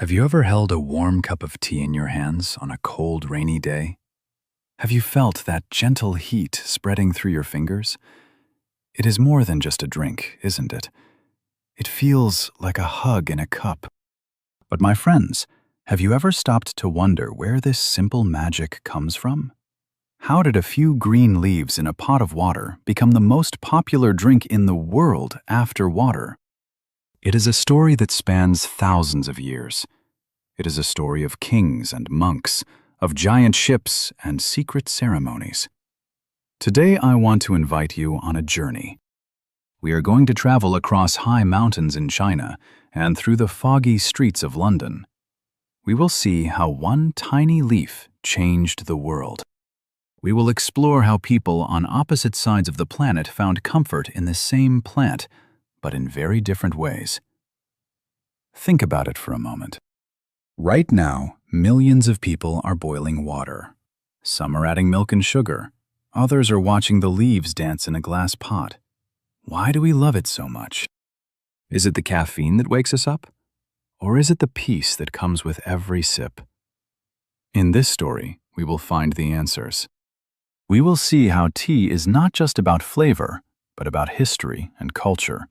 Have you ever held a warm cup of tea in your hands on a cold, rainy day? Have you felt that gentle heat spreading through your fingers? It is more than just a drink, isn't it? It feels like a hug in a cup. But my friends, have you ever stopped to wonder where this simple magic comes from? How did a few green leaves in a pot of water become the most popular drink in the world after water? It is a story that spans thousands of years. It is a story of kings and monks, of giant ships and secret ceremonies. Today I want to invite you on a journey. We are going to travel across high mountains in China and through the foggy streets of London. We will see how one tiny leaf changed the world. We will explore how people on opposite sides of the planet found comfort in the same plant, but in very different ways. Think about it for a moment. Right now, millions of people are boiling water. Some are adding milk and sugar. Others are watching the leaves dance in a glass pot. Why do we love it so much? Is it the caffeine that wakes us up? Or is it the peace that comes with every sip? In this story, we will find the answers. We will see how tea is not just about flavor, but about history and culture.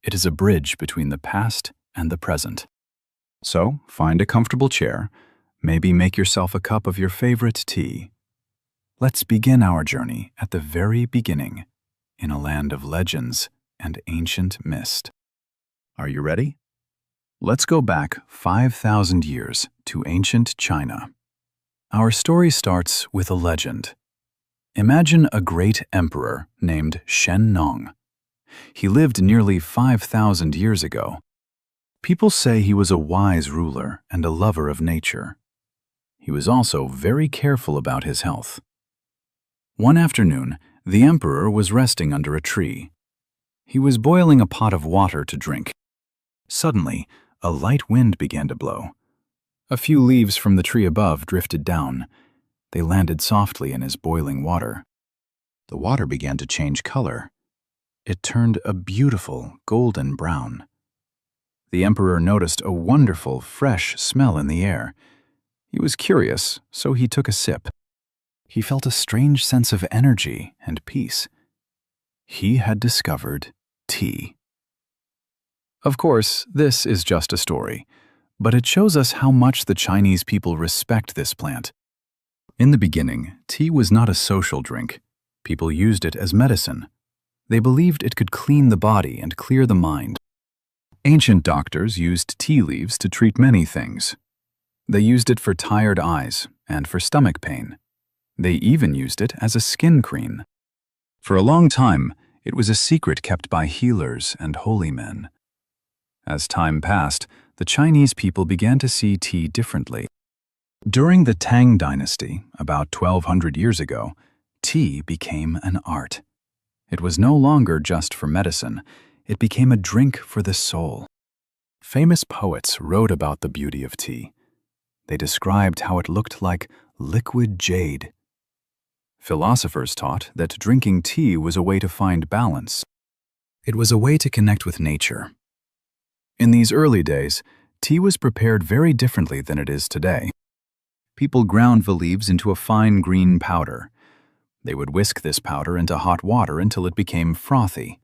It is a bridge between the past and the present. So, find a comfortable chair, maybe make yourself a cup of your favorite tea. Let's begin our journey at the very beginning, in a land of legends and ancient mist. Are you ready? Let's go back 5,000 years to ancient China. Our story starts with a legend. Imagine a great emperor named Shen Nong. He lived nearly 5,000 years ago. People say he was a wise ruler and a lover of nature. He was also very careful about his health. One afternoon, the emperor was resting under a tree. He was boiling a pot of water to drink. Suddenly, a light wind began to blow. A few leaves from the tree above drifted down. They landed softly in his boiling water. The water began to change color. It turned a beautiful golden brown. The emperor noticed a wonderful, fresh smell in the air. He was curious, so he took a sip. He felt a strange sense of energy and peace. He had discovered tea. Of course, this is just a story, but it shows us how much the Chinese people respect this plant. In the beginning, tea was not a social drink. People used it as medicine. They believed it could clean the body and clear the mind. Ancient doctors used tea leaves to treat many things. They used it for tired eyes and for stomach pain. They even used it as a skin cream. For a long time, it was a secret kept by healers and holy men. As time passed, the Chinese people began to see tea differently. During the Tang dynasty, about 1,200 years ago, tea became an art. It was no longer just for medicine. It became a drink for the soul. Famous poets wrote about the beauty of tea. They described how it looked like liquid jade. Philosophers taught that drinking tea was a way to find balance. It was a way to connect with nature. In these early days, tea was prepared very differently than it is today. People ground the leaves into a fine green powder. They would whisk this powder into hot water until it became frothy.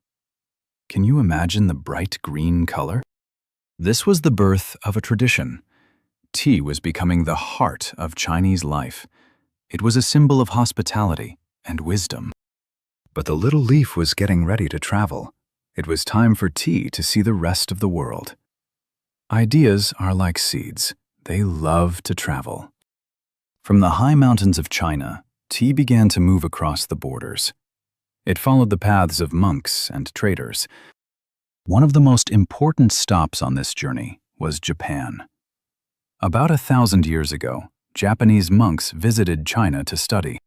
Can you imagine the bright green color? This was the birth of a tradition. Tea was becoming the heart of Chinese life. It was a symbol of hospitality and wisdom. But the little leaf was getting ready to travel. It was time for tea to see the rest of the world. Ideas are like seeds. They love to travel. From the high mountains of China, tea began to move across the borders. It followed the paths of monks and traders. One of the most important stops on this journey was Japan. About 1,000 years ago, Japanese monks visited China to study.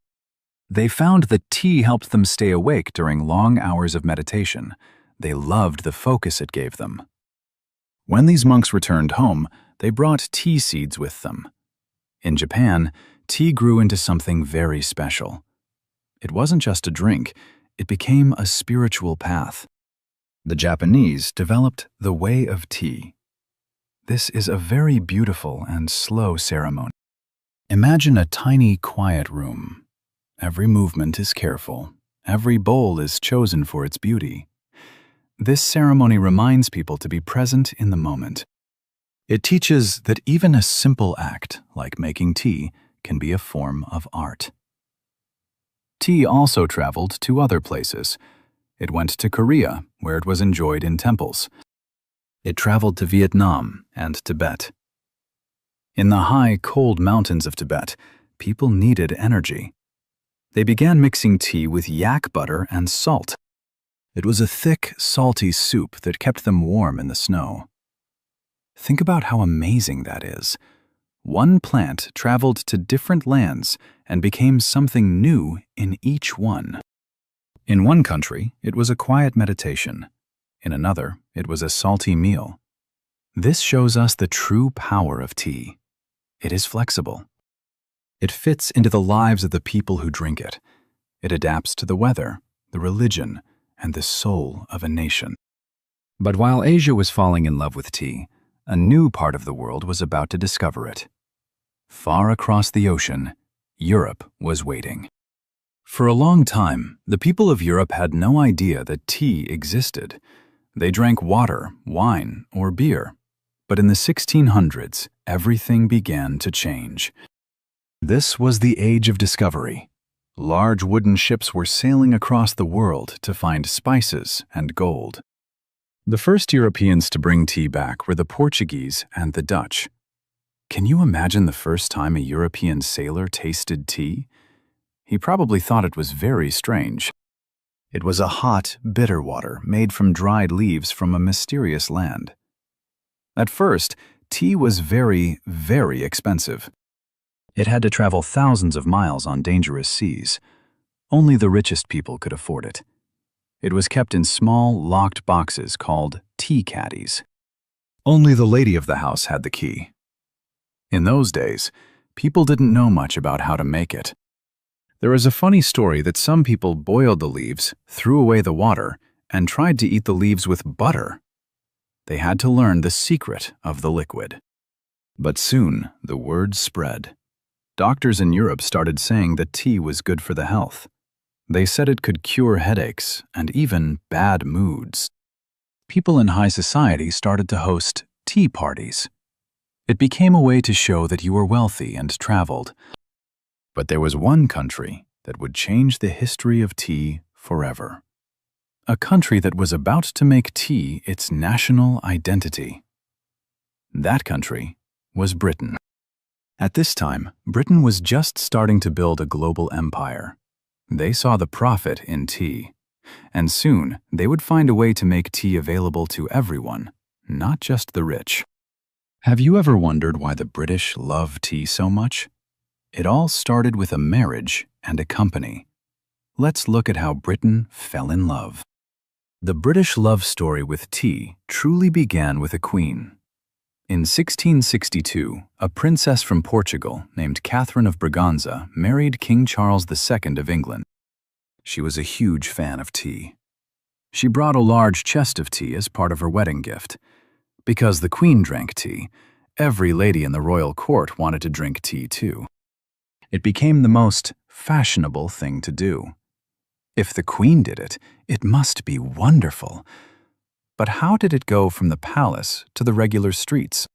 They found that tea helped them stay awake during long hours of meditation. They loved the focus it gave them. When these monks returned home, they brought tea seeds with them. In Japan, tea grew into something very special. It wasn't just a drink, it became a spiritual path. The Japanese developed the way of tea. This is a very beautiful and slow ceremony. Imagine a tiny, quiet room. Every movement is careful. Every bowl is chosen for its beauty. This ceremony reminds people to be present in the moment. It teaches that even a simple act, like making tea, can be a form of art. Tea also traveled to other places. It went to Korea, where it was enjoyed in temples. It traveled to Vietnam and Tibet. In the high, cold mountains of Tibet, people needed energy. They began mixing tea with yak butter and salt. It was a thick, salty soup that kept them warm in the snow. Think about how amazing that is. One plant traveled to different lands and became something new in each one. In one country, it was a quiet meditation. In another, it was a salty meal. This shows us the true power of tea. It is flexible. It fits into the lives of the people who drink it. It adapts to the weather, the religion, and the soul of a nation. But while Asia was falling in love with tea, a new part of the world was about to discover it. Far across the ocean, Europe was waiting. For a long time, the people of Europe had no idea that tea existed. They drank water, wine, or beer. But in the 1600s, everything began to change. This was the age of discovery. Large wooden ships were sailing across the world to find spices and gold. The first Europeans to bring tea back were the Portuguese and the Dutch. Can you imagine the first time a European sailor tasted tea? He probably thought it was very strange. It was a hot, bitter water made from dried leaves from a mysterious land. At first, tea was very, very expensive. It had to travel thousands of miles on dangerous seas. Only the richest people could afford it. It was kept in small, locked boxes called tea caddies. Only the lady of the house had the key. In those days, people didn't know much about how to make it. There is a funny story that some people boiled the leaves, threw away the water, and tried to eat the leaves with butter. They had to learn the secret of the liquid. But soon, the word spread. Doctors in Europe started saying that tea was good for the health. They said it could cure headaches and even bad moods. People in high society started to host tea parties. It became a way to show that you were wealthy and traveled. But there was one country that would change the history of tea forever. A country that was about to make tea its national identity. That country was Britain. At this time, Britain was just starting to build a global empire. They saw the profit in tea, and soon they would find a way to make tea available to everyone, not just the rich. Have you ever wondered why the British love tea so much? It all started with a marriage and a company. Let's look at how Britain fell in love. The British love story with tea truly began with a queen. In 1662, a princess from Portugal named Catherine of Braganza married King Charles II of England. She was a huge fan of tea. She brought a large chest of tea as part of her wedding gift. Because the queen drank tea, every lady in the royal court wanted to drink tea too. It became the most fashionable thing to do. If the queen did it, it must be wonderful. But how did it go from the palace to the regular streets?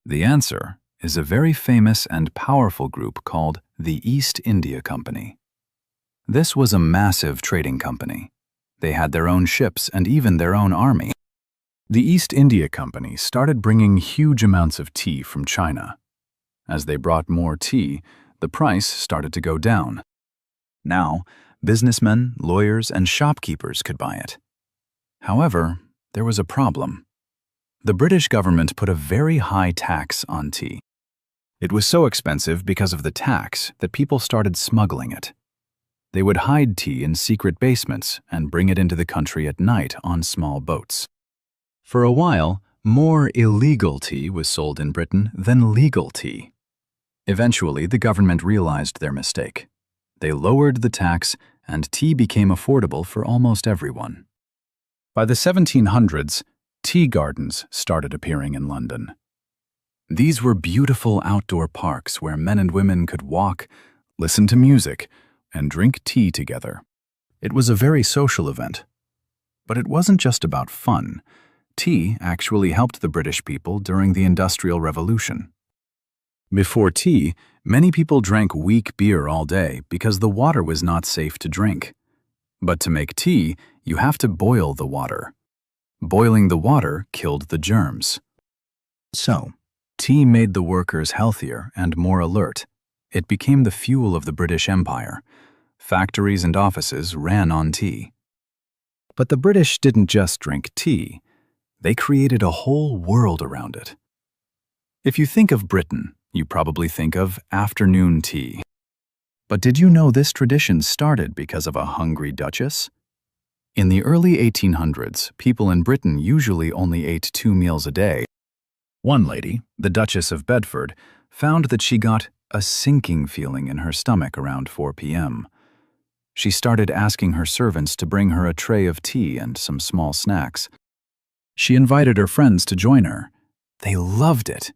The answer is a very famous and powerful group called the East India Company. This was a massive trading company. They had their own ships and even their own army. The East India Company started bringing huge amounts of tea from China. As they brought more tea, the price started to go down. Now, businessmen, lawyers, and shopkeepers could buy it. However, there was a problem. The British government put a very high tax on tea. It was so expensive because of the tax that people started smuggling it. They would hide tea in secret basements and bring it into the country at night on small boats. For a while, more illegal tea was sold in Britain than legal tea. Eventually, the government realized their mistake. They lowered the tax, and tea became affordable for almost everyone. By the 1700s, tea gardens started appearing in London. These were beautiful outdoor parks where men and women could walk, listen to music, and drink tea together. It was a very social event. But it wasn't just about fun. Tea actually helped the British people during the Industrial Revolution. Before tea, many people drank weak beer all day because the water was not safe to drink. But to make tea, you have to boil the water. Boiling the water killed the germs. So, tea made the workers healthier and more alert. It became the fuel of the British Empire. Factories and offices ran on tea. But the British didn't just drink tea. They created a whole world around it. If you think of Britain, you probably think of afternoon tea. But did you know this tradition started because of a hungry duchess? In the early 1800s, people in Britain usually only ate 2 meals a day. One lady, the Duchess of Bedford, found that she got a sinking feeling in her stomach around 4 p.m. She started asking her servants to bring her a tray of tea and some small snacks. She invited her friends to join her. They loved it.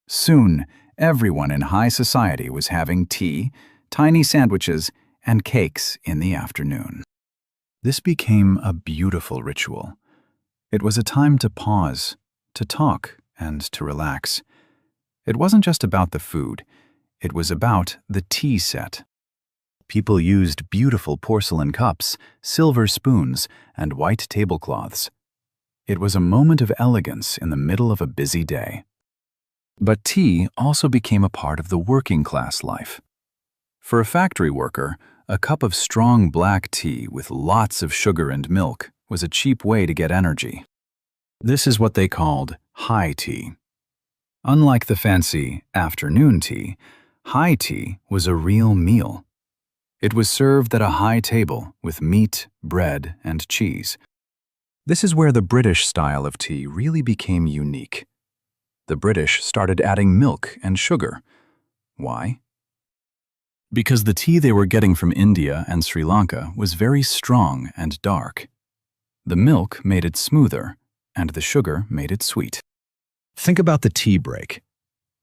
Soon, everyone in high society was having tea, tiny sandwiches, and cakes in the afternoon. This became a beautiful ritual. It was a time to pause, to talk, and to relax. It wasn't just about the food. It was about the tea set. People used beautiful porcelain cups, silver spoons, and white tablecloths. It was a moment of elegance in the middle of a busy day. But tea also became a part of the working class life. For a factory worker, a cup of strong black tea with lots of sugar and milk was a cheap way to get energy. This is what they called high tea. Unlike the fancy afternoon tea, high tea was a real meal. It was served at a high table with meat, bread, and cheese. This is where the British style of tea really became unique. The British started adding milk and sugar. Why? Because the tea they were getting from India and Sri Lanka was very strong and dark. The milk made it smoother, and the sugar made it sweet. Think about the tea break.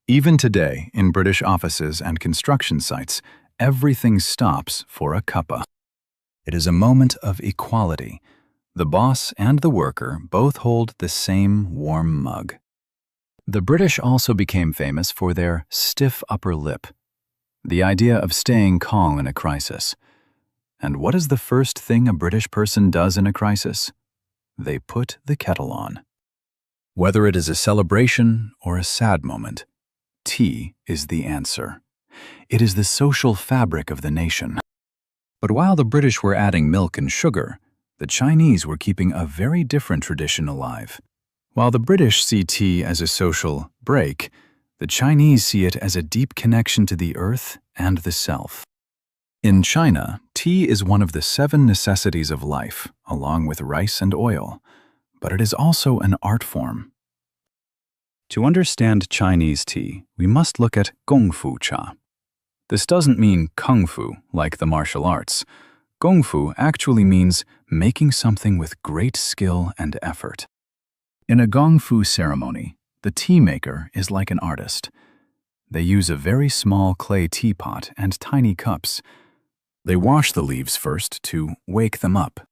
Even today, in British offices and construction sites, everything stops for a cuppa. It is a moment of equality. The boss and the worker both hold the same warm mug. The British also became famous for their stiff upper lip, the idea of staying calm in a crisis. And what is the first thing a British person does in a crisis? They put the kettle on. Whether it is a celebration or a sad moment, tea is the answer. It is the social fabric of the nation. But while the British were adding milk and sugar, the Chinese were keeping a very different tradition alive. While the British see tea as a social break, the Chinese see it as a deep connection to the earth and the self. In China, tea is one of the 7 necessities of life, along with rice and oil, but it is also an art form. To understand Chinese tea, we must look at Gongfu cha. This doesn't mean kung fu, like the martial arts. Gongfu actually means making something with great skill and effort. In a Gongfu ceremony, the tea maker is like an artist. They use a very small clay teapot and tiny cups. They wash the leaves first to wake them up.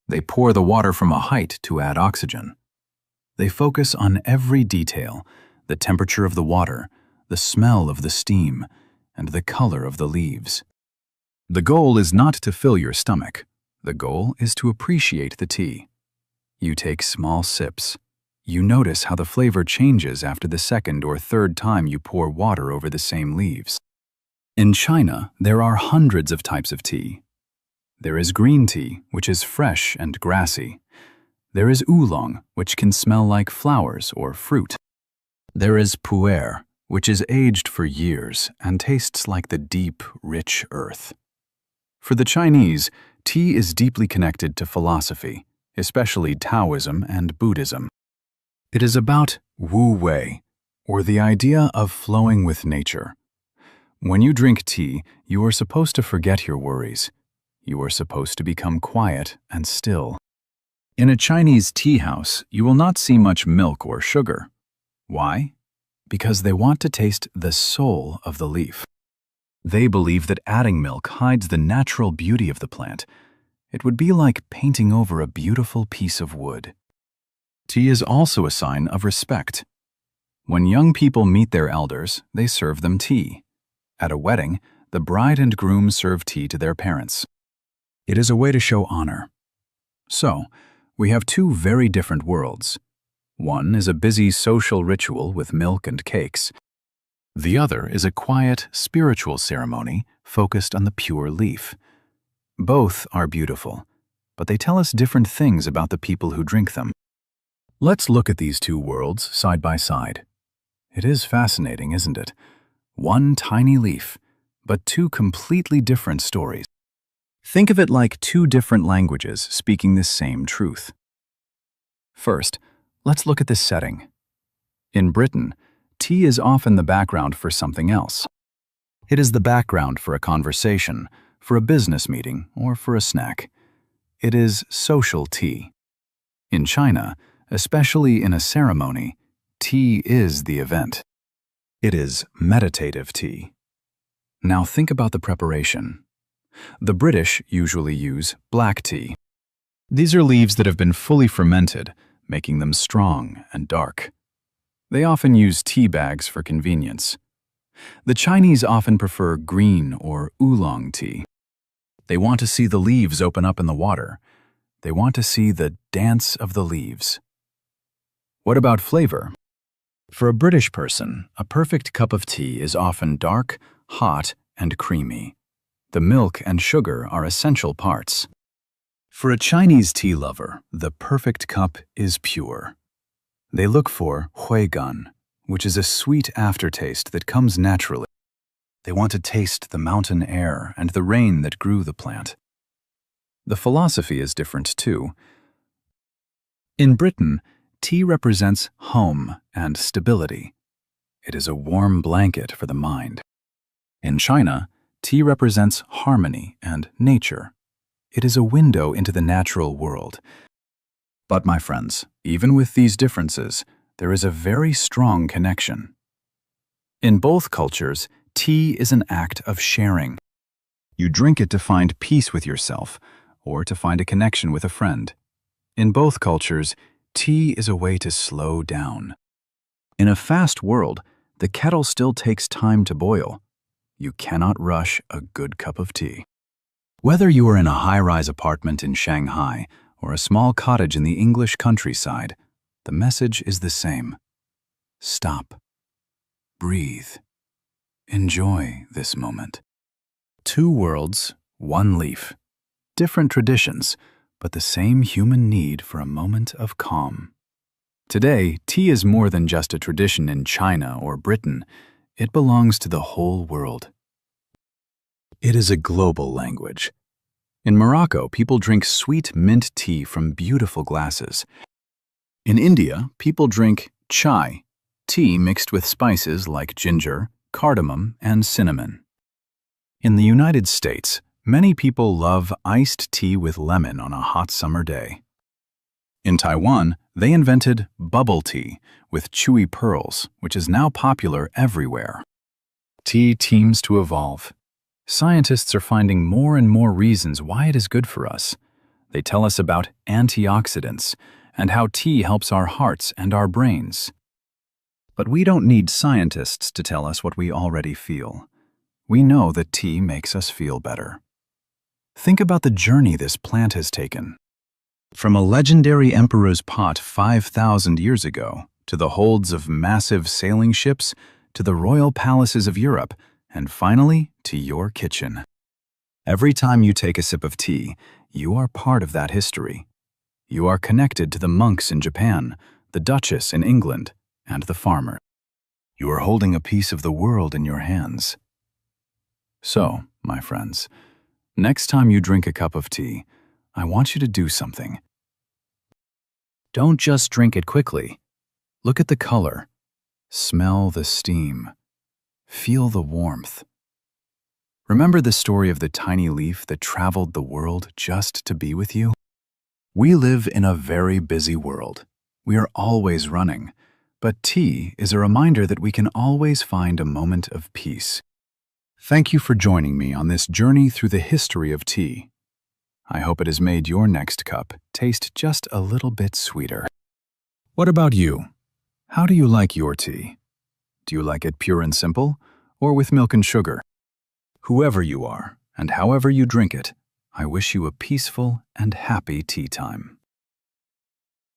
They pour the water from a height to add oxygen. They focus on every detail, the temperature of the water, the smell of the steam, and the color of the leaves. The goal is not to fill your stomach. The goal is to appreciate the tea. You take small sips. You notice how the flavor changes after the second or third time you pour water over the same leaves. In China, there are hundreds of types of tea. There is green tea, which is fresh and grassy. There is oolong, which can smell like flowers or fruit. There is pu'er, which is aged for years and tastes like the deep, rich earth. For the Chinese, tea is deeply connected to philosophy, especially Taoism and Buddhism. It is about wu wei, or the idea of flowing with nature. When you drink tea, you are supposed to forget your worries. You are supposed to become quiet and still. In a Chinese tea house, you will not see much milk or sugar. Why? because they want to taste the soul of the leaf. They believe that adding milk hides the natural beauty of the plant. It would be like painting over a beautiful piece of wood. Tea is also a sign of respect. When young people meet their elders, they serve them tea. At a wedding, the bride and groom serve tea to their parents. It is a way to show honor. So, we have two very different worlds. One is a busy social ritual with milk and cakes. The other is a quiet, spiritual ceremony focused on the pure leaf. Both are beautiful, but they tell us different things about the people who drink them. Let's look at these two worlds side by side. It is fascinating, isn't it? One tiny leaf, but two completely different stories. Think of it like two different languages speaking the same truth. First, let's look at the setting. In Britain, tea is often the background for something else. It is the background for a conversation, for a business meeting, or for a snack. It is social tea. In China, especially in a ceremony, tea is the event. It is meditative tea. Now think about the preparation. The British usually use black tea. These are leaves that have been fully fermented, making them strong and dark. They often use tea bags for convenience. The Chinese often prefer green or oolong tea. They want to see the leaves open up in the water. They want to see the dance of the leaves. What about flavor? For a British person, a perfect cup of tea is often dark, hot, and creamy. The milk and sugar are essential parts. For a Chinese tea lover, the perfect cup is pure. They look for huigan, which is a sweet aftertaste that comes naturally. They want to taste the mountain air and the rain that grew the plant. The philosophy is different too. In Britain, tea represents home and stability. It is a warm blanket for the mind. In China, tea represents harmony and nature. It is a window into the natural world. But my friends, even with these differences, there is a very strong connection. In both cultures, tea is an act of sharing. You drink it to find peace with yourself or to find a connection with a friend. In both cultures, tea is a way to slow down. In a fast world, the kettle still takes time to boil. You cannot rush a good cup of tea. Whether you are in a high-rise apartment in Shanghai or a small cottage in the English countryside, the message is the same. Stop. Breathe. Enjoy this moment. Two worlds, one leaf. Different traditions, but the same human need for a moment of calm. Today, tea is more than just a tradition in China or Britain. It belongs to the whole world. It is a global language. In Morocco, people drink sweet mint tea from beautiful glasses. In India, people drink chai, tea mixed with spices like ginger, cardamom, and cinnamon. In the United States, many people love iced tea with lemon on a hot summer day. In Taiwan, they invented bubble tea with chewy pearls, which is now popular everywhere. Tea seems to evolve. Scientists are finding more and more reasons why it is good for us. They tell us about antioxidants and how tea helps our hearts and our brains. But we don't need scientists to tell us what we already feel. We know that tea makes us feel better. Think about the journey this plant has taken. From a legendary emperor's pot 5,000 years ago, to the holds of massive sailing ships, to the royal palaces of Europe, and finally, to your kitchen. Every time you take a sip of tea, you are part of that history. You are connected to the monks in Japan, the duchess in England, and the farmer. You are holding a piece of the world in your hands. So, my friends, next time you drink a cup of tea, I want you to do something. Don't just drink it quickly. Look at the color. Smell the steam. Feel the warmth. Remember the story of the tiny leaf that traveled the world just to be with you? We live in a very busy world. We are always running. but tea is a reminder that we can always find a moment of peace. Thank you for joining me on this journey through the history of tea. I hope it has made your next cup taste just a little bit sweeter. What about you? How do you like your tea? Do you like it pure and simple, or with milk and sugar? Whoever you are, and however you drink it, I wish you a peaceful and happy tea time.